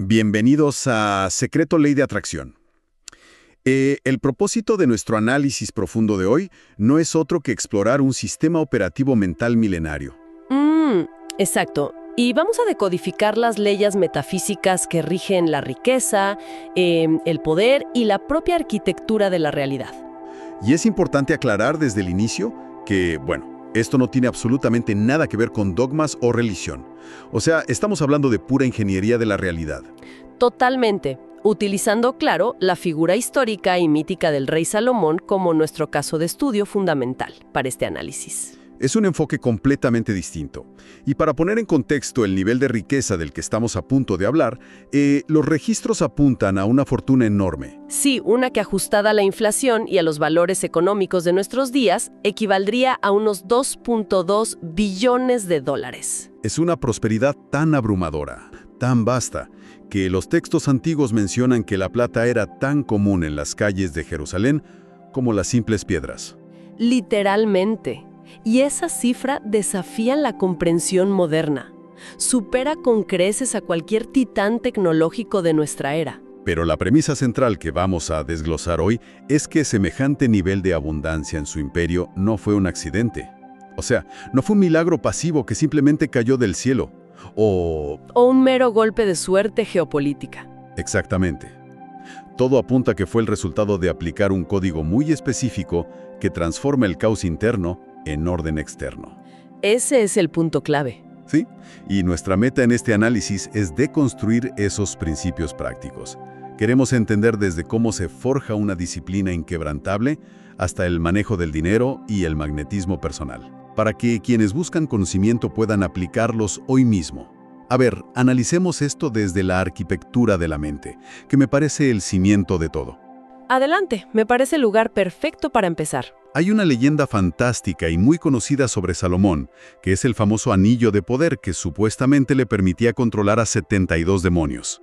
Bienvenidos a Secreto Ley de Atracción. El propósito de nuestro análisis profundo de hoy no es otro que explorar un sistema operativo mental milenario. Exacto. Y vamos a decodificar las leyes metafísicas que rigen la riqueza, el poder y la propia arquitectura de la realidad. Y es importante aclarar desde el inicio que, esto no tiene absolutamente nada que ver con dogmas o religión. O sea, estamos hablando de pura ingeniería de la realidad. Totalmente. Utilizando, claro, la figura histórica y mítica del rey Salomón como nuestro caso de estudio fundamental para este análisis. Es un enfoque completamente distinto. Y para poner en contexto el nivel de riqueza del que estamos a punto de hablar, los registros apuntan a una fortuna enorme. Sí, una que ajustada a la inflación y a los valores económicos de nuestros días, equivaldría a unos 2.2 billones de dólares. Es una prosperidad tan abrumadora, tan vasta, que los textos antiguos mencionan que la plata era tan común en las calles de Jerusalén como las simples piedras. Literalmente. Y esa cifra desafía la comprensión moderna. Supera con creces a cualquier titán tecnológico de nuestra era. Pero la premisa central que vamos a desglosar hoy es que semejante nivel de abundancia en su imperio no fue un accidente. O sea, no fue un milagro pasivo que simplemente cayó del cielo. O un mero golpe de suerte geopolítica. Exactamente. Todo apunta a que fue el resultado de aplicar un código muy específico que transforma el caos interno en orden externo. Ese es el punto clave. Sí, y nuestra meta en este análisis es deconstruir esos principios prácticos. Queremos entender desde cómo se forja una disciplina inquebrantable hasta el manejo del dinero y el magnetismo personal, para que quienes buscan conocimiento puedan aplicarlos hoy mismo. A ver, analicemos esto desde la arquitectura de la mente, que me parece el cimiento de todo. Adelante, me parece el lugar perfecto para empezar. Hay una leyenda fantástica y muy conocida sobre Salomón, que es el famoso anillo de poder que supuestamente le permitía controlar a 72 demonios.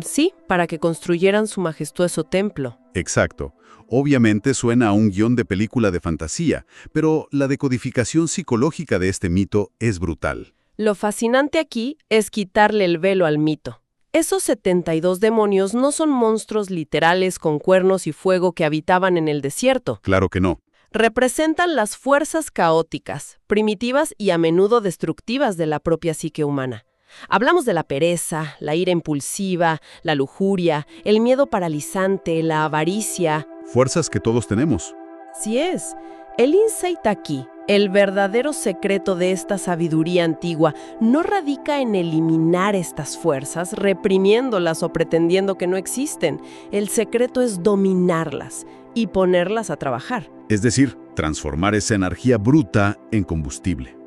Sí, para que construyeran su majestuoso templo. Exacto. Obviamente suena a un guión de película de fantasía, pero la decodificación psicológica de este mito es brutal. Lo fascinante aquí es quitarle el velo al mito. Esos 72 demonios no son monstruos literales con cuernos y fuego que habitaban en el desierto. Claro que no. Representan las fuerzas caóticas, primitivas y a menudo destructivas de la propia psique humana. Hablamos de la pereza, la ira impulsiva, la lujuria, el miedo paralizante, la avaricia. Fuerzas que todos tenemos. Así es. El insight aquí, el verdadero secreto de esta sabiduría antigua, no radica en eliminar estas fuerzas, reprimiéndolas o pretendiendo que no existen. El secreto es dominarlas y ponerlas a trabajar. Es decir, transformar esa energía bruta en combustible.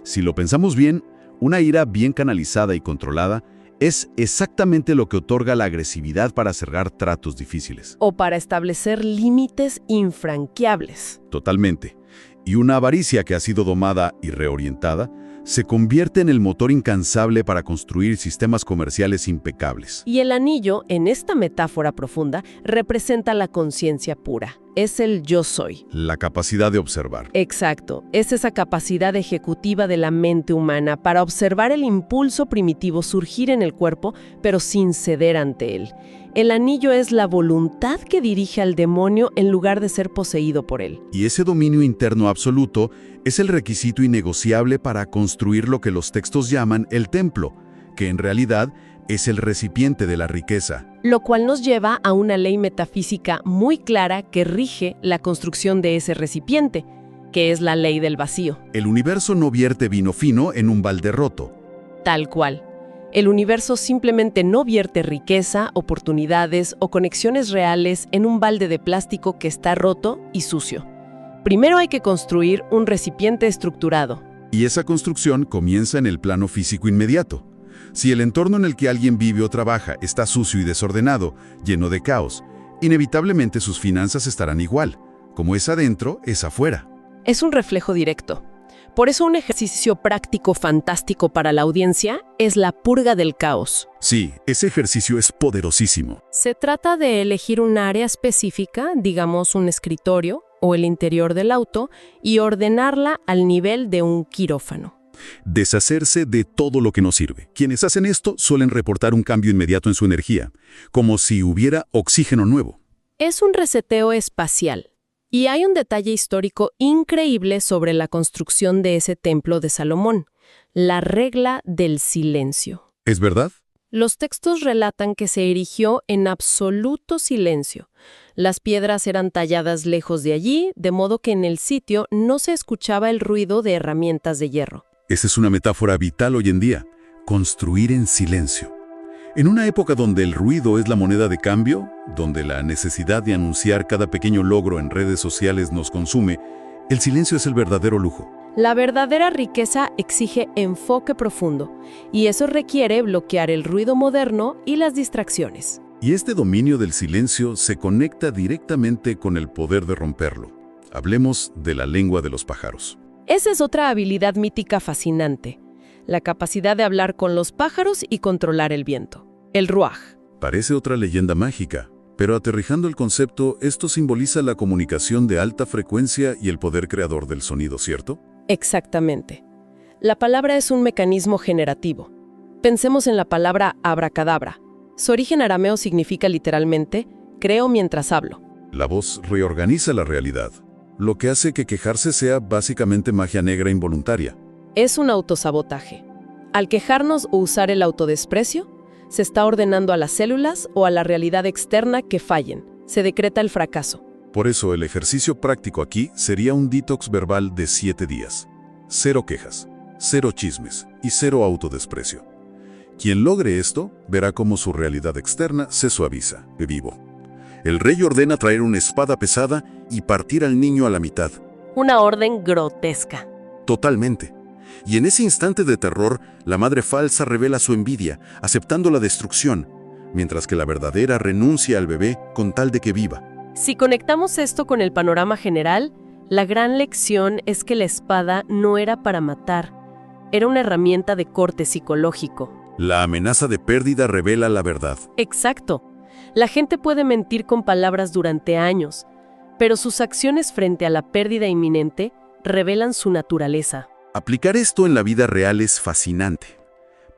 Si lo pensamos bien, una ira bien canalizada y controlada es exactamente lo que otorga la agresividad para cerrar tratos difíciles. O para establecer límites infranqueables. Totalmente. Y una avaricia que ha sido domada y reorientada se convierte en el motor incansable para construir sistemas comerciales impecables. Y el anillo, en esta metáfora profunda, representa la conciencia pura. Es el yo soy. La capacidad de observar. Exacto. Es esa capacidad ejecutiva de la mente humana para observar el impulso primitivo surgir en el cuerpo, pero sin ceder ante él. El anillo es la voluntad que dirige al demonio en lugar de ser poseído por él. Y ese dominio interno absoluto es el requisito innegociable para construir lo que los textos llaman el templo, que en realidad es el recipiente de la riqueza. Lo cual nos lleva a una ley metafísica muy clara que rige la construcción de ese recipiente, que es la ley del vacío. El universo no vierte vino fino en un balde roto. Tal cual. El universo simplemente no vierte riqueza, oportunidades o conexiones reales en un balde de plástico que está roto y sucio. Primero hay que construir un recipiente estructurado. Y esa construcción comienza en el plano físico inmediato. Si el entorno en el que alguien vive o trabaja está sucio y desordenado, lleno de caos, inevitablemente sus finanzas estarán igual. Como es adentro, es afuera. Es un reflejo directo. Por eso un ejercicio práctico fantástico para la audiencia es la purga del caos. Sí, ese ejercicio es poderosísimo. Se trata de elegir un área específica, digamos un escritorio o el interior del auto, y ordenarla al nivel de un quirófano. Deshacerse de todo lo que no sirve. Quienes hacen esto suelen reportar un cambio inmediato en su energía, como si hubiera oxígeno nuevo. Es un reseteo espacial. Y hay un detalle histórico increíble sobre la construcción de ese templo de Salomón, la regla del silencio. ¿Es verdad? Los textos relatan que se erigió en absoluto silencio. Las piedras eran talladas lejos de allí, de modo que en el sitio no se escuchaba el ruido de herramientas de hierro. Esa es una metáfora vital hoy en día. Construir en silencio. En una época donde el ruido es la moneda de cambio, donde la necesidad de anunciar cada pequeño logro en redes sociales nos consume, el silencio es el verdadero lujo. La verdadera riqueza exige enfoque profundo, y eso requiere bloquear el ruido moderno y las distracciones. Y este dominio del silencio se conecta directamente con el poder de romperlo. Hablemos de la lengua de los pájaros. Esa es otra habilidad mítica fascinante, la capacidad de hablar con los pájaros y controlar el viento, el ruaj. Parece otra leyenda mágica, pero aterrizando el concepto, esto simboliza la comunicación de alta frecuencia y el poder creador del sonido, ¿cierto? Exactamente. La palabra es un mecanismo generativo. Pensemos en la palabra abracadabra. Su origen arameo significa literalmente, creo mientras hablo. La voz reorganiza la realidad, lo que hace que quejarse sea básicamente magia negra involuntaria. Es un autosabotaje. Al quejarnos o usar el autodesprecio, se está ordenando a las células o a la realidad externa que fallen. Se decreta el fracaso. Por eso el ejercicio práctico aquí sería un detox verbal de 7 días. 0 quejas, 0 chismes y 0 autodesprecio. Quien logre esto, verá cómo su realidad externa se suaviza. Vivo. El rey ordena traer una espada pesada y partir al niño a la mitad. Una orden grotesca. Totalmente. Y en ese instante de terror, la madre falsa revela su envidia, aceptando la destrucción, mientras que la verdadera renuncia al bebé con tal de que viva. Si conectamos esto con el panorama general, la gran lección es que la espada no era para matar, era una herramienta de corte psicológico. La amenaza de pérdida revela la verdad. Exacto. La gente puede mentir con palabras durante años, pero sus acciones frente a la pérdida inminente revelan su naturaleza. Aplicar esto en la vida real es fascinante.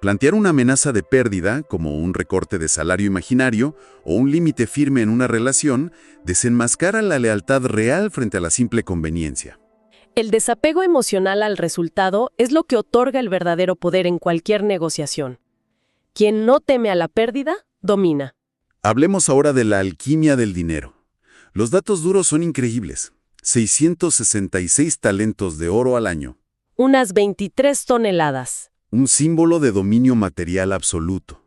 Plantear una amenaza de pérdida, como un recorte de salario imaginario o un límite firme en una relación, desenmascara la lealtad real frente a la simple conveniencia. El desapego emocional al resultado es lo que otorga el verdadero poder en cualquier negociación. Quien no teme a la pérdida, domina. Hablemos ahora de la alquimia del dinero. Los datos duros son increíbles. 666 talentos de oro al año. Unas 23 toneladas. Un símbolo de dominio material absoluto.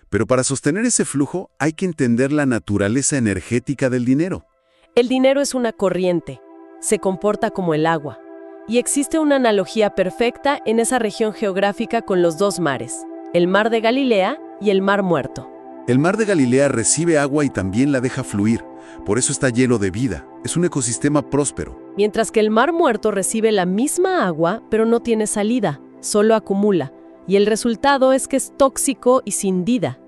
Pero para sostener ese flujo hay que entender la naturaleza energética del dinero. El dinero es una corriente, se comporta como el agua. Y existe una analogía perfecta en esa región geográfica con los dos mares, el Mar de Galilea y el Mar Muerto. El Mar de Galilea recibe agua y también la deja fluir, por eso está lleno de vida, es un ecosistema próspero. Mientras que el Mar Muerto recibe la misma agua, pero no tiene salida, solo acumula, y el resultado es que es tóxico y sin vida.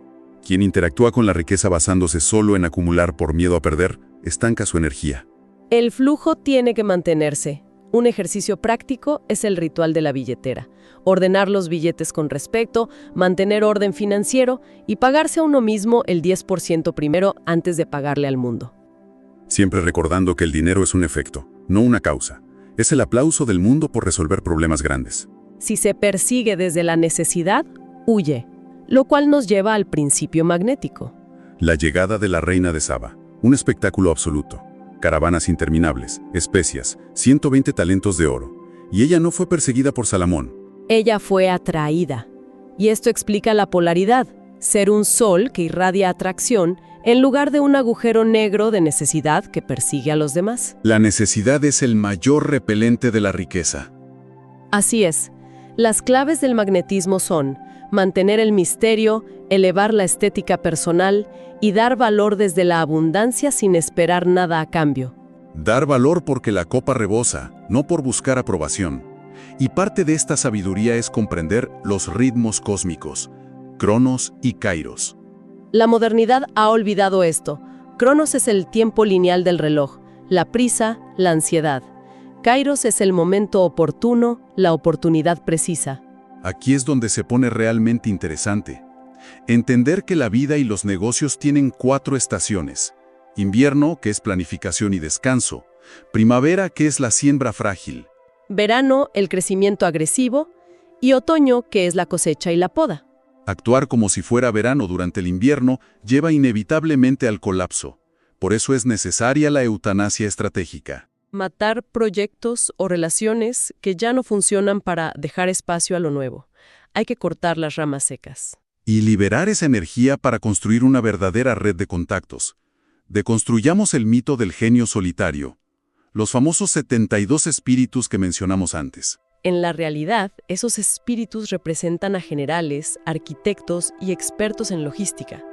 Quien interactúa con la riqueza basándose solo en acumular por miedo a perder, estanca su energía. El flujo tiene que mantenerse. Un ejercicio práctico es el ritual de la billetera. Ordenar los billetes con respeto, mantener orden financiero y pagarse a uno mismo el 10% primero antes de pagarle al mundo. Siempre recordando que el dinero es un efecto, no una causa. Es el aplauso del mundo por resolver problemas grandes. Si se persigue desde la necesidad, huye, lo cual nos lleva al principio magnético. La llegada de la reina de Saba, un espectáculo absoluto. Caravanas interminables, especias, 120 talentos de oro. Y ella no fue perseguida por Salomón. Ella fue atraída. Y esto explica la polaridad, ser un sol que irradia atracción en lugar de un agujero negro de necesidad que persigue a los demás. La necesidad es el mayor repelente de la riqueza. Así es. Las claves del magnetismo son mantener el misterio, elevar la estética personal y dar valor desde la abundancia sin esperar nada a cambio. Dar valor porque la copa rebosa, no por buscar aprobación. Y parte de esta sabiduría es comprender los ritmos cósmicos, Cronos y Kairos. La modernidad ha olvidado esto. Cronos es el tiempo lineal del reloj, la prisa, la ansiedad. Kairos es el momento oportuno, la oportunidad precisa. Aquí es donde se pone realmente interesante. Entender que la vida y los negocios tienen 4 estaciones. Invierno, que es planificación y descanso. Primavera, que es la siembra frágil. Verano, el crecimiento agresivo. Y otoño, que es la cosecha y la poda. Actuar como si fuera verano durante el invierno lleva inevitablemente al colapso. Por eso es necesaria la eutanasia estratégica. Matar proyectos o relaciones que ya no funcionan para dejar espacio a lo nuevo. Hay que cortar las ramas secas. Y liberar esa energía para construir una verdadera red de contactos. Deconstruyamos el mito del genio solitario. Los famosos 72 espíritus que mencionamos antes. En la realidad, esos espíritus representan a generales, arquitectos y expertos en logística.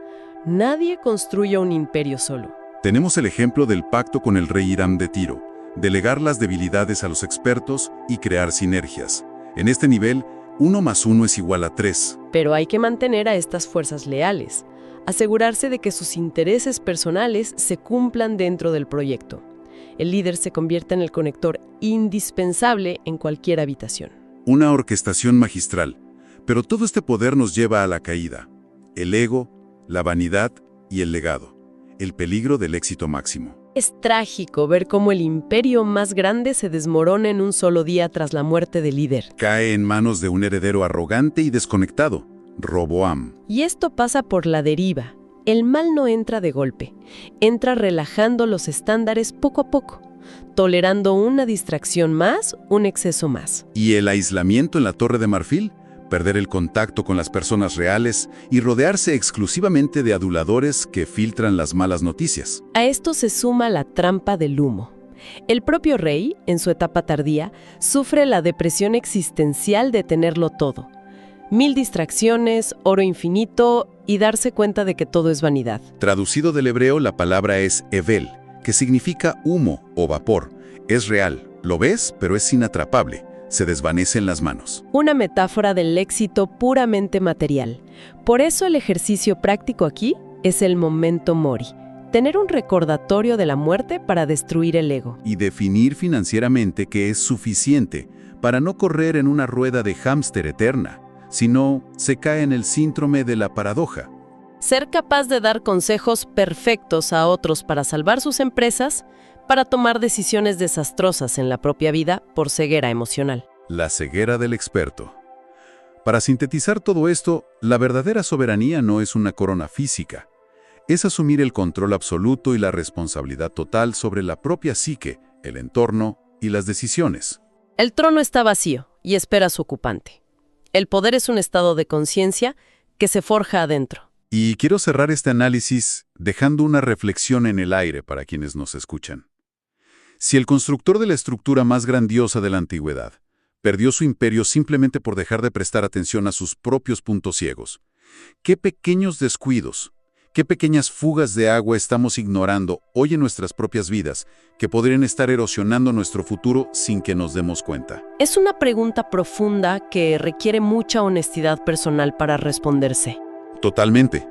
Nadie construye un imperio solo. Tenemos el ejemplo del pacto con el rey Hiram de Tiro. Delegar las debilidades a los expertos y crear sinergias. En este nivel, 1 más 1 es igual a 3. Pero hay que mantener a estas fuerzas leales, asegurarse de que sus intereses personales se cumplan dentro del proyecto. El líder se convierte en el conector indispensable en cualquier habitación. Una orquestación magistral. Pero todo este poder nos lleva a la caída. El ego, la vanidad y el legado. El peligro del éxito máximo. Es trágico ver cómo el imperio más grande se desmorona en un solo día tras la muerte del líder. Cae en manos de un heredero arrogante y desconectado, Roboam. Y esto pasa por la deriva. El mal no entra de golpe. Entra relajando los estándares poco a poco, tolerando una distracción más, un exceso más. ¿Y el aislamiento en la Torre de Marfil? Perder el contacto con las personas reales y rodearse exclusivamente de aduladores que filtran las malas noticias. A esto se suma la trampa del humo. El propio rey, en su etapa tardía, sufre la depresión existencial de tenerlo todo. 1000 distracciones, oro infinito y darse cuenta de que todo es vanidad. Traducido del hebreo, la palabra es evel, que significa humo o vapor. Es real, lo ves, pero es inatrapable. Se desvanece en las manos. Una metáfora del éxito puramente material. Por eso el ejercicio práctico aquí es el memento mori. Tener un recordatorio de la muerte para destruir el ego. Y definir financieramente que es suficiente para no correr en una rueda de hámster eterna, sino se cae en el síndrome de la paradoja. Ser capaz de dar consejos perfectos a otros para salvar sus empresas, para tomar decisiones desastrosas en la propia vida por ceguera emocional. La ceguera del experto. Para sintetizar todo esto, la verdadera soberanía no es una corona física. Es asumir el control absoluto y la responsabilidad total sobre la propia psique, el entorno y las decisiones. El trono está vacío y espera a su ocupante. El poder es un estado de conciencia que se forja adentro. Y quiero cerrar este análisis dejando una reflexión en el aire para quienes nos escuchan. Si el constructor de la estructura más grandiosa de la antigüedad perdió su imperio simplemente por dejar de prestar atención a sus propios puntos ciegos, ¿qué pequeños descuidos, qué pequeñas fugas de agua estamos ignorando hoy en nuestras propias vidas que podrían estar erosionando nuestro futuro sin que nos demos cuenta? Es una pregunta profunda que requiere mucha honestidad personal para responderse. Totalmente.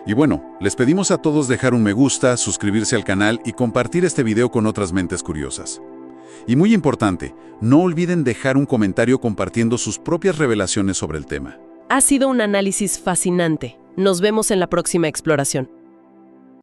Y bueno, les pedimos a todos dejar un me gusta, suscribirse al canal y compartir este video con otras mentes curiosas. Y muy importante, no olviden dejar un comentario compartiendo sus propias revelaciones sobre el tema. Ha sido un análisis fascinante. Nos vemos en la próxima exploración.